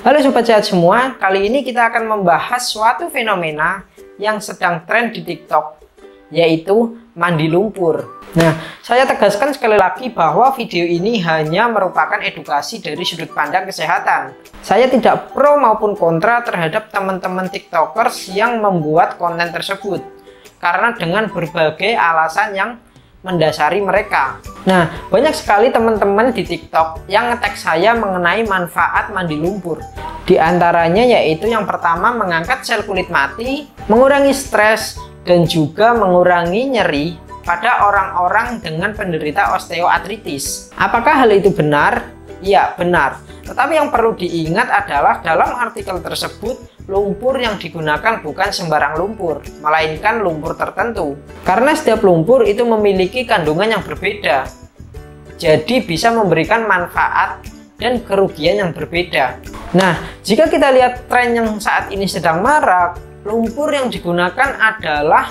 Halo Sobat Sehat semua, kali ini kita akan membahas suatu fenomena yang sedang tren di TikTok, yaitu mandi lumpur. Nah, saya tegaskan sekali lagi bahwa video ini hanya merupakan edukasi dari sudut pandang kesehatan. Saya tidak pro maupun kontra terhadap teman-teman TikTokers yang membuat konten tersebut, karena dengan berbagai alasan yang mendasari mereka. Nah, banyak sekali teman-teman di TikTok yang nge-tag saya mengenai manfaat mandi lumpur. Di antaranya yaitu yang pertama, mengangkat sel kulit mati, mengurangi stres, dan juga mengurangi nyeri pada orang-orang dengan penderita osteoartritis. Apakah hal itu benar? Ya, benar. Tetapi yang perlu diingat adalah dalam artikel tersebut, lumpur yang digunakan bukan sembarang lumpur, melainkan lumpur tertentu. Karena setiap lumpur itu memiliki kandungan yang berbeda, jadi bisa memberikan manfaat dan kerugian yang berbeda. Nah, jika kita lihat tren yang saat ini sedang marak, lumpur yang digunakan adalah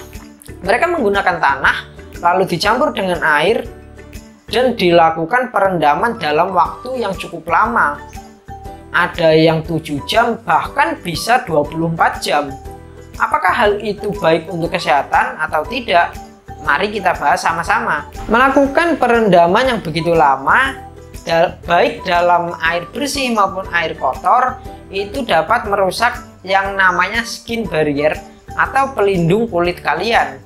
mereka menggunakan tanah, lalu dicampur dengan air, dan dilakukan perendaman dalam waktu yang cukup lama. Ada yang 7 jam, bahkan bisa 24 jam. Apakah hal itu baik untuk kesehatan atau tidak? Mari kita bahas sama-sama. Melakukan perendaman yang begitu lama, baik dalam air bersih maupun air kotor, itu dapat merusak yang namanya skin barrier atau pelindung kulit kalian.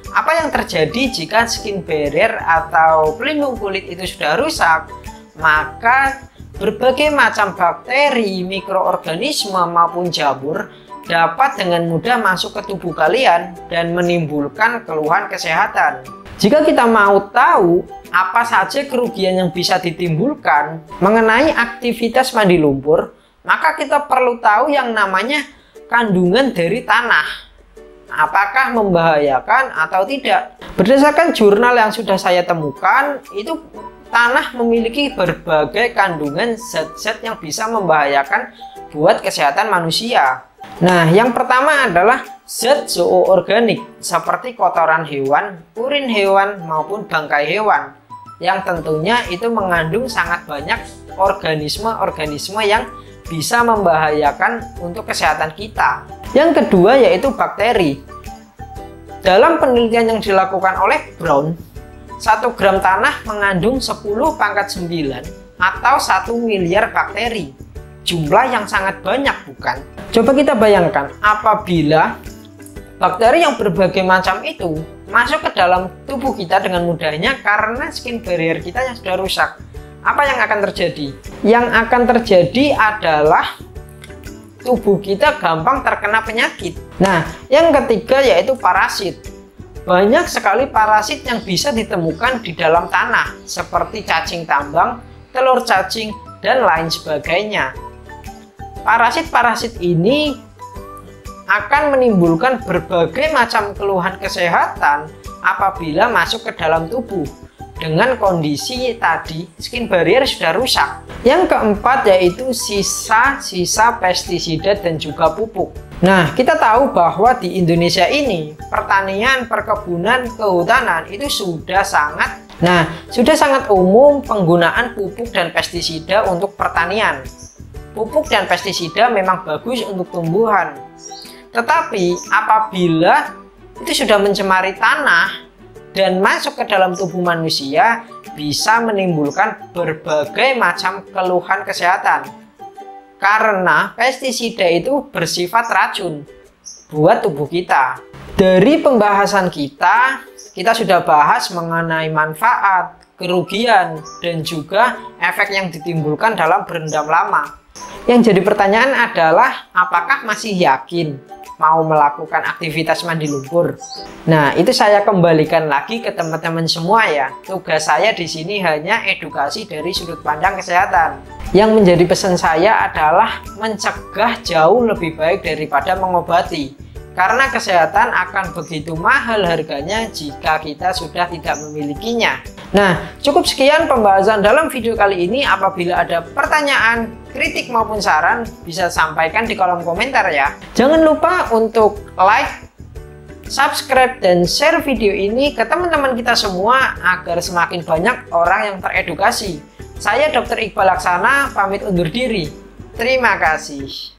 Apa yang terjadi jika skin barrier atau pelindung kulit itu sudah rusak? Maka berbagai macam bakteri, mikroorganisme maupun jamur dapat dengan mudah masuk ke tubuh kalian dan menimbulkan keluhan kesehatan. Jika kita mau tahu apa saja kerugian yang bisa ditimbulkan mengenai aktivitas mandi lumpur, maka kita perlu tahu yang namanya kandungan dari tanah. Apakah membahayakan atau tidak? Berdasarkan jurnal yang sudah saya temukan, itu tanah memiliki berbagai kandungan zat-zat yang bisa membahayakan buat kesehatan manusia. Nah, yang pertama adalah zat zooorganik seperti kotoran hewan, urin hewan maupun bangkai hewan, yang tentunya itu mengandung sangat banyak organisme-organisme yang bisa membahayakan untuk kesehatan kita. Yang kedua yaitu bakteri. Dalam penelitian yang dilakukan oleh Brown, 1 gram tanah mengandung 10⁹ atau 1 miliar bakteri. Jumlah yang sangat banyak, bukan? Coba kita bayangkan apabila bakteri yang berbagai macam itu masuk ke dalam tubuh kita dengan mudahnya karena skin barrier kita yang sudah rusak. Apa yang akan terjadi? Yang akan terjadi adalah tubuh kita gampang terkena penyakit. Nah, yang ketiga yaitu parasit. Banyak sekali parasit yang bisa ditemukan di dalam tanah, seperti cacing tambang, telur cacing, dan lain sebagainya. Parasit-parasit ini akan menimbulkan berbagai macam keluhan kesehatan apabila masuk ke dalam tubuh. Dengan kondisi tadi, skin barrier sudah rusak. Yang keempat yaitu sisa-sisa pestisida dan juga pupuk. Nah, kita tahu bahwa di Indonesia ini pertanian, perkebunan, kehutanan itu sudah sangat umum penggunaan pupuk dan pestisida untuk pertanian. Pupuk dan pestisida memang bagus untuk tumbuhan. Tetapi apabila itu sudah mencemari tanah dan masuk ke dalam tubuh manusia, bisa menimbulkan berbagai macam keluhan kesehatan. Karena pestisida itu bersifat racun buat tubuh kita. Dari pembahasan kita sudah bahas mengenai manfaat, kerugian, dan juga efek yang ditimbulkan dalam berendam lama. Yang jadi pertanyaan adalah, apakah masih yakin mau melakukan aktivitas mandi lumpur? Nah, itu saya kembalikan lagi ke teman-teman semua ya. Tugas saya di sini hanya edukasi dari sudut pandang kesehatan. Yang menjadi pesan saya adalah mencegah jauh lebih baik daripada mengobati. Karena kesehatan akan begitu mahal harganya jika kita sudah tidak memilikinya. Nah, cukup sekian pembahasan dalam video kali ini. Apabila ada pertanyaan, kritik maupun saran, bisa sampaikan di kolom komentar ya. Jangan lupa untuk like, subscribe, dan share video ini ke teman-teman kita semua agar semakin banyak orang yang teredukasi. Saya Dr. Iqbal Laksana, pamit undur diri. Terima kasih.